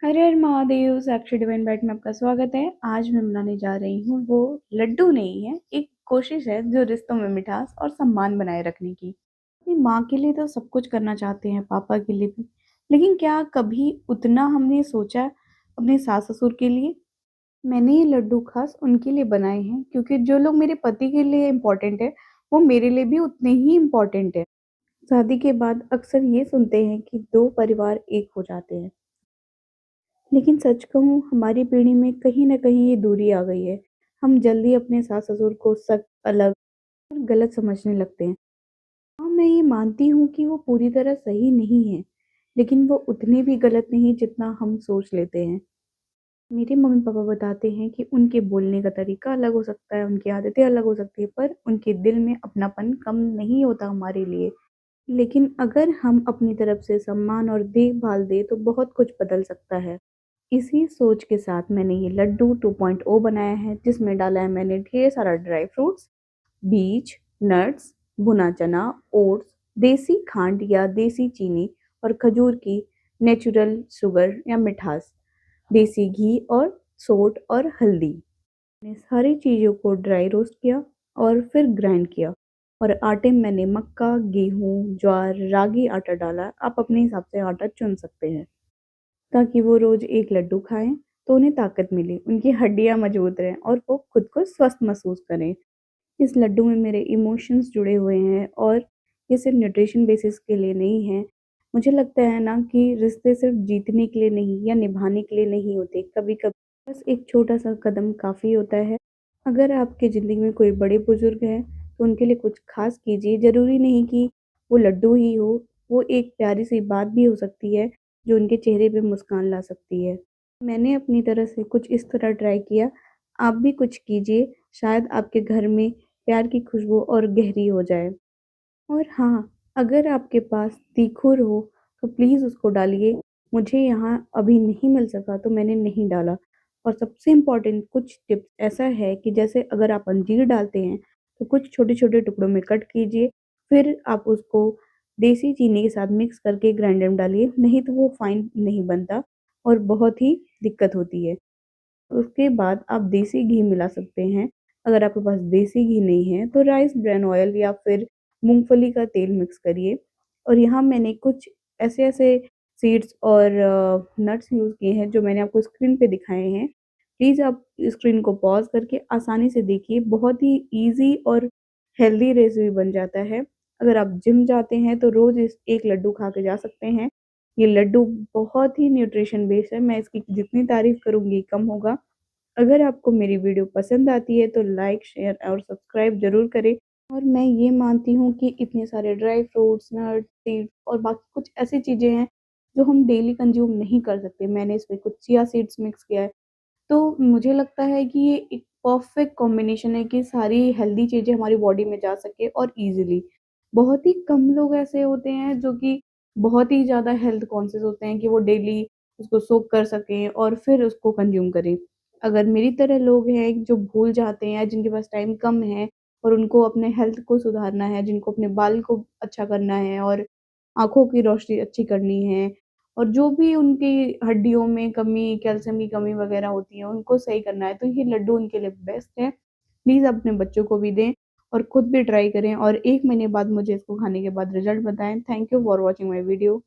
हर हर महादेव! साक्षी divine bite में आपका स्वागत है। आज मैं बनाने जा रही हूँ वो लड्डू नहीं है, एक कोशिश है जो रिश्तों में मिठास और सम्मान बनाए रखने की। अपनी माँ के लिए तो सब कुछ करना चाहते हैं, पापा के लिए भी, लेकिन क्या कभी उतना हमने सोचा अपने सास-ससुर के लिए? मैंने ये लड्डू खास उनके लिए बनाए हैं क्योंकि जो लोग मेरे पति के लिए इम्पोर्टेंट है, वो मेरे लिए भी उतने ही इम्पोर्टेंट है। शादी के बाद अक्सर ये सुनते हैं कि 2 परिवार एक हो जाते हैं। लेकिन सच कहूँ हमारी पीढ़ी में कहीं न कहीं ये दूरी आ गई है। हम जल्दी अपने सास-ससुर को सख्त, अलग और गलत समझने लगते हैं। हाँ, मैं ये मानती हूँ कि वो पूरी तरह सही नहीं है, लेकिन वो उतने भी गलत नहीं जितना हम सोच लेते हैं। मेरे मम्मी-पापा बताते हैं कि उनके बोलने का तरीका अलग हो सकता है, उनकी आदतें अलग हो सकती हैं, पर उनके दिल में अपनापन कम नहीं होता हमारे लिए। लेकिन अगर हम अपनी तरफ से सम्मान और देखभाल दें, तो बहुत कुछ बदल सकता है। इसी सोच के साथ मैंने ये लड्डू 2.0 बनाया है जिसमें डाला है मैंने ढेर सारा ड्राई फ्रूट्स, बीज, नट्स, भुना चना, ओट्स, देसी खांड या देसी चीनी और खजूर की नेचुरल शुगर या मिठास, देसी घी और सोंठ और हल्दी। मैंने सारी चीज़ों को ड्राई रोस्ट किया और फिर ग्राइंड किया और आटे में मैंने मक्का, गेहूँ, ज्वार, रागी आटा डाला। आप अपने हिसाब से आटा चुन सकते हैं। ताकि वो रोज़ एक लड्डू खाएँ, तो उन्हें ताकत मिले, उनकी हड्डियाँ मजबूत रहें और वो खुद को स्वस्थ महसूस करें। इस लड्डू में मेरे इमोशंस जुड़े हुए हैं और ये सिर्फ़ न्यूट्रिशन बेसिस के लिए नहीं है। मुझे लगता है ना कि रिश्ते सिर्फ़ जीतने के लिए नहीं या निभाने के लिए नहीं होते, कभी-कभी बस एक छोटा-सा कदम काफ़ी होता है। अगर आपकी ज़िंदगी में कोई बड़े-बुज़ुर्ग हैं, तो उनके लिए कुछ ख़ास कीजिए, ज़रूरी नहीं कि वो लड्डू ही हो, वो एक प्यारी-सी बात भी हो सकती है, जो उनके चेहरे पे मुस्कान ला सकती है। मैंने अपनी तरह से कुछ इस तरह ट्राई किया, आप भी कुछ कीजिए, शायद आपके घर में प्यार की खुशबू और गहरी हो जाए। और हाँ, अगर आपके पास तीखुर हो, तो प्लीज़ उसको डालिए। मुझे यहाँ अभी नहीं मिल सका तो मैंने नहीं डाला। और सबसे इम्पोर्टेंट कुछ टिप्स ऐसा है कि जैसे अगर आप अंजीर डालते हैं, तो कुछ छोटे-छोटे टुकड़ों में कट कीजिए, फिर आप उसको देसी चीनी के साथ मिक्स करके ग्राइंडर में डालिए, नहीं तो वो फाइन नहीं बनता और बहुत ही दिक्कत होती है। उसके बाद आप देसी घी मिला सकते हैं। अगर आपके पास देसी घी नहीं है, तो राइस ब्रान ऑयल या फिर मूँगफली का तेल मिक्स करिए। और यहाँ मैंने कुछ ऐसे-ऐसे सीड्स और नट्स यूज़ किए हैं, जो मैंने आपको स्क्रीन पे दिखाए हैं। प्लीज़ आप स्क्रीन को पॉज़ करके आसानी से देखिए, बहुत ही ईज़ी और हेल्दी रेसिपी बन जाता है। अगर आप जिम जाते हैं, तो रोज़ इस एक लड्डू खा के जा सकते हैं। ये लड्डू बहुत ही न्यूट्रिशन बेस्ड है, मैं इसकी जितनी तारीफ़ करूँगी कम होगा। अगर आपको मेरी वीडियो पसंद आती है तो लाइक, शेयर और सब्सक्राइब ज़रूर करें। और मैं ये मानती हूँ कि इतने सारे ड्राई फ्रूट्स, नट्स, सीड्स और बाकी कुछ ऐसी चीज़ें हैं, जो हम डेली कंज़्यूम नहीं कर सकते। मैंने इसमें कुछ चिया सीड्स मिक्स किया है, तो मुझे लगता है कि ये एक परफ़ेक्ट कॉम्बिनेशन है कि सारी हेल्दी चीज़ें हमारी बॉडी में जा सके और ईज़िली। बहुत ही कम लोग ऐसे होते हैं जो कि बहुत ही ज़्यादा हेल्थ कॉन्शियस होते हैं कि वो डेली उसको सोक कर सकें और फिर उसको कंज़्यूम करें। अगर मेरी तरह लोग हैं जो भूल जाते हैं, जिनके पास टाइम कम है और उनको अपने हेल्थ को सुधारना है, जिनको अपने बाल को अच्छा करना है और आँखों की रोशनी अच्छी करनी है और जो भी उनकी हड्डियों में कमी, कैल्शियम की कमी वग़ैरह होती है, उनको सही करना है, तो ये लड्डू उनके लिए बेस्ट है। प्लीज़ अपने बच्चों को भी दें और खुद भी ट्राई करें और 1 महीने बाद मुझे इसको खाने के बाद रिज़ल्ट बताएँ। Thank you for watching my video.